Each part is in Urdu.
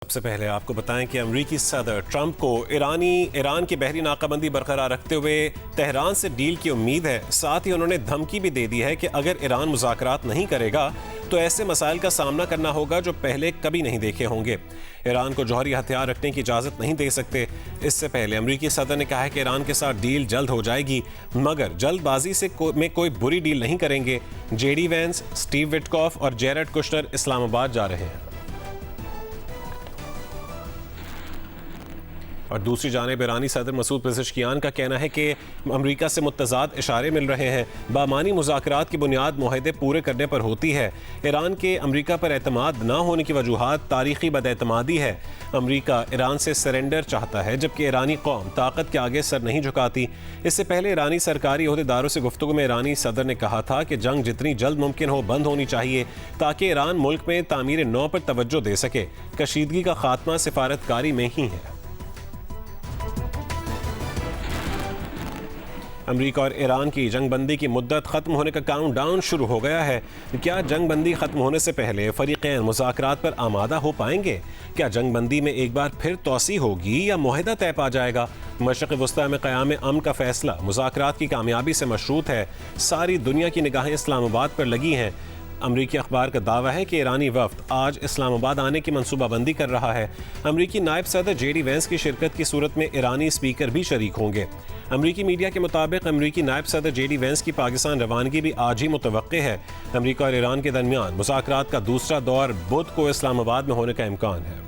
سب سے پہلے آپ کو بتائیں کہ امریکی صدر ٹرمپ کو ایران کی بحری ناکہ بندی برقرار رکھتے ہوئے تہران سے ڈیل کی امید ہے. ساتھ ہی انہوں نے دھمکی بھی دے دی ہے کہ اگر ایران مذاکرات نہیں کرے گا تو ایسے مسائل کا سامنا کرنا ہوگا جو پہلے کبھی نہیں دیکھے ہوں گے. ایران کو جوہری ہتھیار رکھنے کی اجازت نہیں دے سکتے. اس سے پہلے امریکی صدر نے کہا ہے کہ ایران کے ساتھ ڈیل جلد ہو جائے گی مگر جلد بازی میں کوئی بری ڈیل نہیں کریں گے. جے ڈی وینس، سٹیو وٹکاف اور جیرڈ کشنر اسلام آباد جا رہے ہیں. اور دوسری جانب ایرانی صدر مسعود پزشکیان کا کہنا ہے کہ امریکہ سے متضاد اشارے مل رہے ہیں. بامانی مذاکرات کی بنیاد معاہدے پورے کرنے پر ہوتی ہے. ایران کے امریکہ پر اعتماد نہ ہونے کی وجوہات تاریخی بد اعتمادی ہے. امریکہ ایران سے سرنڈر چاہتا ہے جبکہ ایرانی قوم طاقت کے آگے سر نہیں جھکاتی. اس سے پہلے ایرانی سرکاری عہدیداروں سے گفتگو میں ایرانی صدر نے کہا تھا کہ جنگ جتنی جلد ممکن ہو بند ہونی چاہیے تاکہ ایران ملک میں تعمیر نو پر توجہ دے سکے. کشیدگی کا خاتمہ سفارتکاری میں ہی ہے. امریکہ اور ایران کی جنگ بندی کی مدت ختم ہونے کا کاؤنٹ ڈاؤن شروع ہو گیا ہے. کیا جنگ بندی ختم ہونے سے پہلے فریقین مذاکرات پر آمادہ ہو پائیں گے؟ کیا جنگ بندی میں ایک بار پھر توسیع ہوگی یا معاہدہ طے پا جائے گا؟ مشرق وسطیٰ میں قیام امن کا فیصلہ مذاکرات کی کامیابی سے مشروط ہے. ساری دنیا کی نگاہیں اسلام آباد پر لگی ہیں. امریکی اخبار کا دعویٰ ہے کہ ایرانی وفد آج اسلام آباد آنے کی منصوبہ بندی کر رہا ہے. امریکی نائب صدر جے ڈی وینس کی شرکت کی صورت میں ایرانی اسپیکر بھی شریک ہوں گے. امریکی میڈیا کے مطابق امریکی نائب صدر جے ڈی وینس کی پاکستان روانگی بھی آج ہی متوقع ہے. امریکہ اور ایران کے درمیان مذاکرات کا دوسرا دور بدھ کو اسلام آباد میں ہونے کا امکان ہے.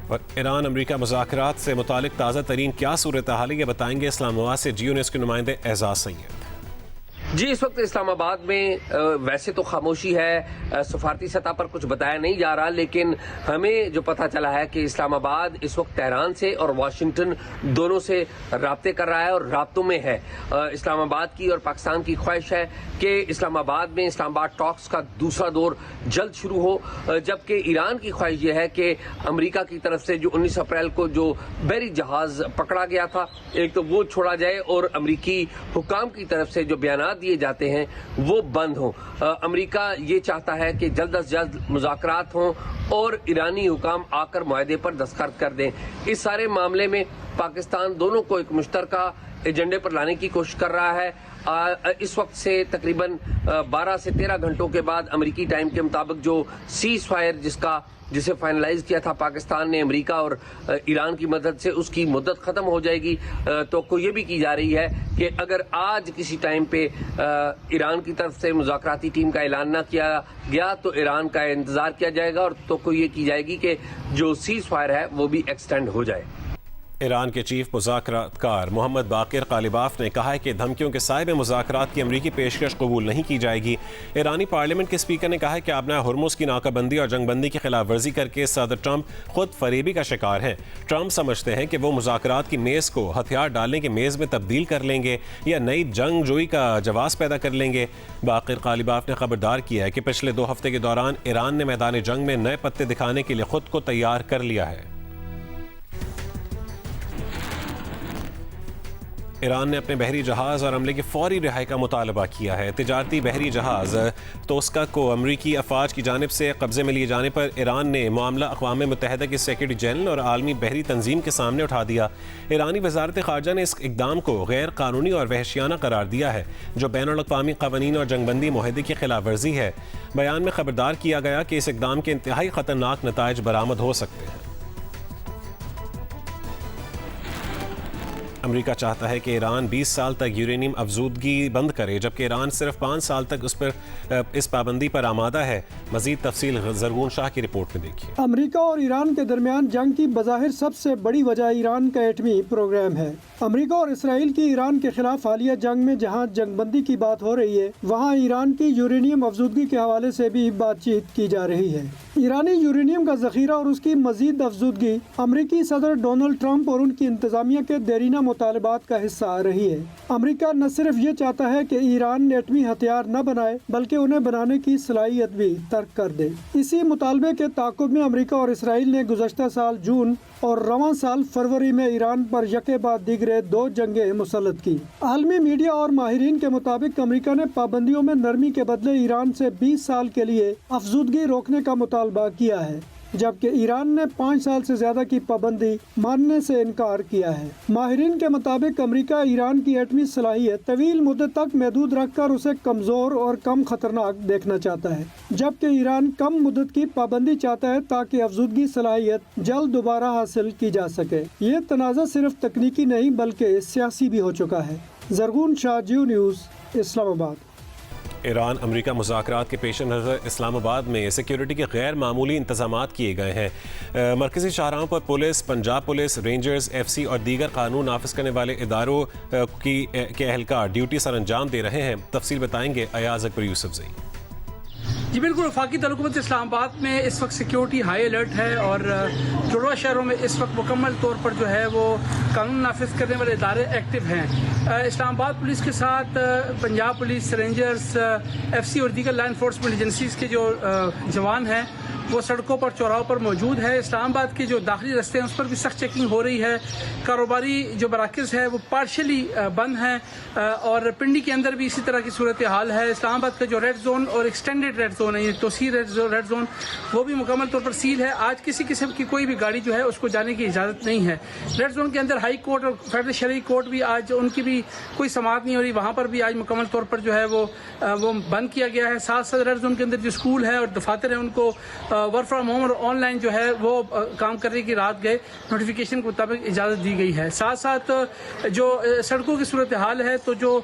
اور ایران امریکہ مذاکرات سے متعلق تازہ ترین کیا صورتحال ہے یہ بتائیں گے اسلام آباد سے جیو نیوز کے نمائندے اعزاز سید. جی، اس وقت اسلام آباد میں ویسے تو خاموشی ہے، سفارتی سطح پر کچھ بتایا نہیں جا رہا، لیکن ہمیں جو پتہ چلا ہے کہ اسلام آباد اس وقت تہران سے اور واشنگٹن دونوں سے رابطے کر رہا ہے اور رابطوں میں ہے. اسلام آباد کی اور پاکستان کی خواہش ہے کہ اسلام آباد میں اسلام آباد ٹاکس کا دوسرا دور جلد شروع ہو، جبکہ ایران کی خواہش یہ ہے کہ امریکہ کی طرف سے جو 19 اپریل کو جو بحری جہاز پکڑا گیا تھا ایک تو وہ چھوڑا جائے اور امریکی حکام کی طرف سے جو بیانات دیے جاتے ہیں وہ بند ہوں. امریکہ یہ چاہتا ہے کہ جلد از جلد مذاکرات ہوں اور ایرانی حکام آ کر معاہدے پر دستخط کر دیں. اس سارے معاملے میں پاکستان دونوں کو ایک مشترکہ ایجنڈے پر لانے کی کوشش کر رہا ہے. اس وقت سے تقریباً 12 سے 13 گھنٹوں کے بعد امریکی ٹائم کے مطابق جو سیز فائر جسے فائنلائز کیا تھا پاکستان نے امریکہ اور ایران کی مدد سے، اس کی مدت ختم ہو جائے گی. تو یہ بھی کی جا رہی ہے کہ اگر آج کسی ٹائم پہ ایران کی طرف سے مذاکراتی ٹیم کا اعلان نہ کیا گیا تو ایران کا انتظار کیا جائے گا اور یہ کی جائے گی کہ جو سیز فائر ہے وہ بھی ایکسٹینڈ ہو جائے. ایران کے چیف مذاکرات کار محمد باقر قالیباف نے کہا ہے کہ دھمکیوں کے سائے میں مذاکرات کی امریکی پیشکش قبول نہیں کی جائے گی. ایرانی پارلیمنٹ کے اسپیکر نے کہا ہے کہ آبنائے ہرمز کی ناکہ بندی اور جنگ بندی کی خلاف ورزی کر کے صدر ٹرمپ خود فریبی کا شکار ہیں. ٹرمپ سمجھتے ہیں کہ وہ مذاکرات کی میز کو ہتھیار ڈالنے کی میز میں تبدیل کر لیں گے یا نئی جنگ جوئی کا جواز پیدا کر لیں گے. باقر قالیباف نے خبردار کیا ہے کہ پچھلے 2 ہفتے کے دوران ایران نے میدان جنگ میں نئے پتے دکھانے کے لیے خود کو تیار کر لیا ہے. ایران نے اپنے بحری جہاز اور عملے کی فوری رہائی کا مطالبہ کیا ہے. تجارتی بحری جہاز توسکا کو امریکی افواج کی جانب سے قبضے میں لیے جانے پر ایران نے معاملہ اقوام متحدہ کی سیکرٹری جنرل اور عالمی بحری تنظیم کے سامنے اٹھا دیا. ایرانی وزارت خارجہ نے اس اقدام کو غیر قانونی اور وحشیانہ قرار دیا ہے جو بین الاقوامی قوانین اور جنگ بندی معاہدے کی خلاف ورزی ہے. بیان میں خبردار کیا گیا کہ اس اقدام کے انتہائی خطرناک نتائج برآمد ہو سکتے ہیں. امریکہ چاہتا ہے کہ ایران 20 سال تک یورینیم افزودگی بند کرے جبکہ ایران صرف 5 سال تک اس پابندی پر آمادہ ہے. مزید تفصیل زرغون شاہ کی رپورٹ میں دیکھیے. امریکہ اور ایران کے درمیان جنگ کی بظاہر سب سے بڑی وجہ ایران کا ایٹمی پروگرام ہے. امریکہ اور اسرائیل کی ایران کے خلاف حالیہ جنگ میں جہاں جنگ بندی کی بات ہو رہی ہے وہاں ایران کی یورینیم افزودگی کے حوالے سے بھی بات چیت کی جا رہی ہے. ایرانی یورینیم کا ذخیرہ اور اس کی مزید افزودگی امریکی صدر ڈونلڈ ٹرمپ اور ان کی انتظامیہ کے دیرینہ مطالبات کا حصہ رہی ہے۔ امریکہ نہ صرف یہ چاہتا ہے کہ ایران ایٹمی ہتھیار نہ بنائے بلکہ انہیں بنانے کی صلاحیت بھی ترک کر دے۔ اسی مطالبے کے تعاقب میں امریکہ اور اسرائیل نے گزشتہ سال جون اور رواں سال فروری میں ایران پر یکے بعد دیگرے 2 جنگیں مسلط کی۔ عالمی میڈیا اور ماہرین کے مطابق امریکہ نے پابندیوں میں نرمی کے بدلے ایران سے 20 سال کے لیے افزودگی روکنے کا مطالبہ کیا ہے، جبکہ ایران نے 5 سال سے زیادہ کی پابندی ماننے سے انکار کیا ہے۔ ماہرین کے مطابق امریکہ ایران کی ایٹمی صلاحیت طویل مدت تک محدود رکھ کر اسے کمزور اور کم خطرناک دیکھنا چاہتا ہے، جبکہ ایران کم مدت کی پابندی چاہتا ہے تاکہ افزودگی صلاحیت جلد دوبارہ حاصل کی جا سکے۔ یہ تنازع صرف تکنیکی نہیں بلکہ سیاسی بھی ہو چکا ہے۔ زرغون شاہ، جیو نیوز، اسلام آباد۔ ایران امریکہ مذاکرات کے پیش نظر اسلام آباد میں سیکیورٹی کے غیر معمولی انتظامات کیے گئے ہیں۔ مرکزی شاہراہوں پر police, Punjab police, rangers, F C اور دیگر قانون نافذ کرنے والے اداروں کے اہلکار ڈیوٹی سر انجام دے رہے ہیں۔ تفصیل بتائیں گے ایاز اکبر یوسف زئی۔ جی بالکل، وفاقی دارالحکومت اسلام آباد میں اس وقت سیکیورٹی ہائی الرٹ ہے اور جڑواں شہروں میں اس وقت مکمل طور پر جو ہے وہ قانون نافذ کرنے والے ادارے ایکٹیو ہیں۔ اسلام آباد پولیس کے ساتھ Punjab police, rangers, F C اور دیگر لا انفورسمنٹ ایجنسیز کے جو جوان ہیں وہ سڑکوں پر، چوراہوں پر موجود ہے۔ اسلام آباد کے جو داخلی رستے ہیں اس پر بھی سخت چیکنگ ہو رہی ہے۔ کاروباری جو مراکز ہے وہ پارشلی بند ہیں اور پنڈی کے اندر بھی اسی طرح کی صورتحال ہے۔ اسلام آباد کا جو ریڈ زون اور ایکسٹینڈیڈ ریڈ زون ہے، یہ توسیع ریڈ زون، وہ بھی مکمل طور پر سیل ہے۔ آج کسی قسم کی کوئی بھی گاڑی جو ہے اس کو جانے کی اجازت نہیں ہے۔ ریڈ زون کے اندر ہائی کورٹ اور فیڈرل شرعی کورٹ بھی آج ان کی بھی کوئی سماعت نہیں ہو رہی، وہاں پر بھی آج مکمل طور پر جو ہے وہ بند کیا گیا ہے۔ ساتھ ساتھ ریڈ زون کے اندر جو اسکول ہے اور دفاتر ہیں ان کو ورک فرام ہوم اور آن لائن جو ہے وہ کام کرنے کی رات گئے نوٹیفیکیشن کے مطابق اجازت دی گئی ہے۔ ساتھ ساتھ جو سڑکوں کی صورتحال ہے تو جو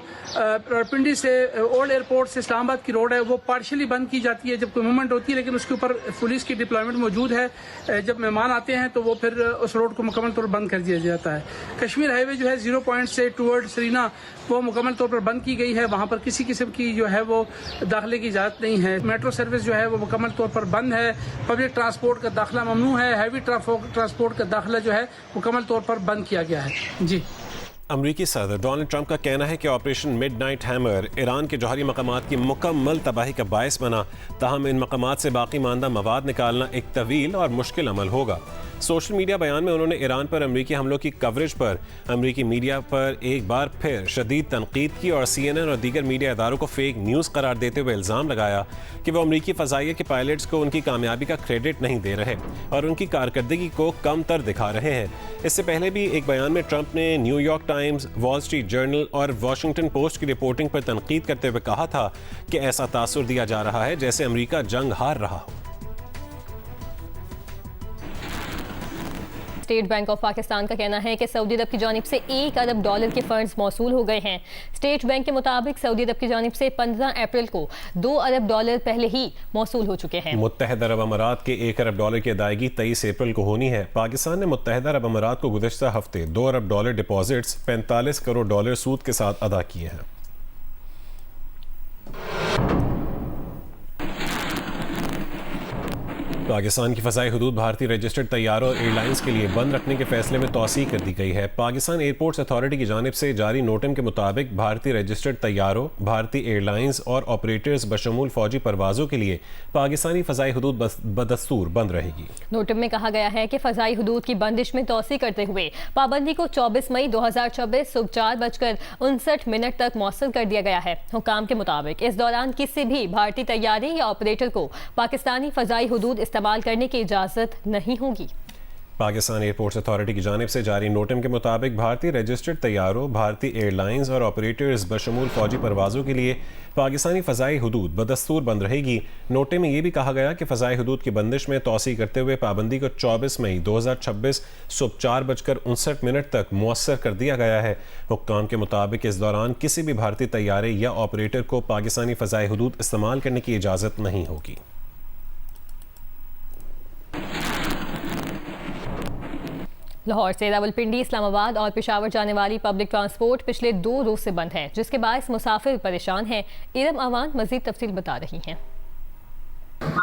پنڈی سے اولڈ ایئرپورٹ سے اسلام آباد کی روڈ ہے وہ پارشلی بند کی جاتی ہے جب کوئی موومنٹ ہوتی ہے، لیکن اس کے اوپر پولیس کی ڈپلائمنٹ موجود ہے۔ جب مہمان آتے ہیں تو وہ پھر اس روڈ کو مکمل طور پر بند کر دیا جاتا ہے۔ کشمیر ہائی وے جو ہے 0 پوائنٹ سے ٹورڈ سرینا وہ مکمل طور پر بند کی گئی ہے، وہاں پر کسی قسم کی جو ہے وہ داخلے کی اجازت نہیں ہے۔ میٹرو سروس جو ہے وہ مکمل طور پر بند ہے، پبلک ٹرانسپورٹ کا داخلہ ممنوع ہے، ہیوی ٹرانسپورٹ کا داخلہ جو ہے مکمل طور پر بند کیا گیا ہے۔ جی، امریکی صدر ڈونلڈ ٹرمپ کا کہنا ہے کہ operation midnight hammer Iran کے جوہری مقامات کی مکمل تباہی کا باعث بنا، تاہم ان مقامات سے باقی ماندہ مواد نکالنا ایک طویل اور مشکل عمل ہوگا۔ سوشل میڈیا بیان میں انہوں نے ایران پر امریکی حملوں کی کوریج پر امریکی میڈیا پر ایک بار پھر شدید تنقید کی اور CNN اور دیگر میڈیا اداروں کو فیک نیوز قرار دیتے ہوئے الزام لگایا کہ وہ امریکی فضائیہ کے پائلٹس کو ان کی کامیابی کا کریڈٹ نہیں دے رہے اور ان کی کارکردگی کو کم تر دکھا رہے ہیں۔ اس سے پہلے بھی ایک بیان میں ٹرمپ نے New York Times, Wall Street Journal اور واشنگٹن پوسٹ کی رپورٹنگ پر تنقید کرتے ہوئے کہا تھا کہ ایسا تاثر دیا جا رہا ہے جیسے امریکہ جنگ ہار رہا ہو۔ اسٹیٹ بینک آف پاکستان کا کہنا ہے کہ سعودی عرب کی جانب سے $1 ارب کے فنڈز موصول ہو گئے ہیں۔ اسٹیٹ بینک کے مطابق سعودی عرب کی جانب سے 15 اپریل کو $2 ارب پہلے ہی موصول ہو چکے ہیں۔ متحدہ عرب امارات کے $1 ارب کی ادائیگی 23 اپریل کو ہونی ہے۔ پاکستان نے متحدہ عرب امارات کو گزشتہ ہفتے $2 ارب ڈپازٹس $45 کروڑ سود کے ساتھ ادا کیے ہیں۔ پاکستان کی فضائی حدود بھارتی رجسٹرڈ طیاروں اور ایئر لائنز کے لیے بند رکھنے کے فیصلے میں توسیع کر دی گئی ہے۔ پاکستان ایئرپورٹس اتھارٹی کی جانب سے جاری نوٹم کے مطابق بھارتی رجسٹرڈ طیاروں، بھارتی ایئر لائنز اور آپریٹرز بشمول فوجی پروازوں کے لیے پاکستانی فضائی حدود بدستور بند رہے گی۔ نوٹم میں کہا گیا ہے کہ فضائی حدود کی بندش میں توسیع کرتے ہوئے پابندی کو 24 مئی 2024 صبح 4:59 تک مؤثر کر دیا گیا ہے۔ حکام کے مطابق اس دوران کسی بھی بھارتی طیارے یا آپریٹر کو پاکستانی فضائی حدود استعمال کرنے کی اجازت نہیں ہوگی۔ پاکستان ایئرپورٹس اتھارٹی کی جانب سے جاری نوٹم کے مطابق بھارتی رجسٹرڈ طیاروں، بھارتی ایئر لائنز اور آپریٹرز بشمول فوجی پروازوں کے لیے پاکستانی فضائی حدود بدستور بند رہے گی۔ نوٹم میں یہ بھی کہا گیا کہ فضائی حدود کی بندش میں توسیع کرتے ہوئے پابندی کو 24 مئی 2026 صبح 4:59 تک مؤثر کر دیا گیا ہے۔ حکام کے مطابق اس دوران کسی بھی بھارتی طیارے یا آپریٹر کو پاکستانی فضائی حدود استعمال کرنے کی اجازت نہیں ہوگی۔ لاہور سے راولپنڈی، اسلام آباد اور پشاور جانے والی پبلک ٹرانسپورٹ پچھلے 2 روز سے بند ہے، جس کے باعث مسافر پریشان ہیں۔ ارم آوان مزید تفصیل بتا رہی ہیں۔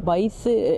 22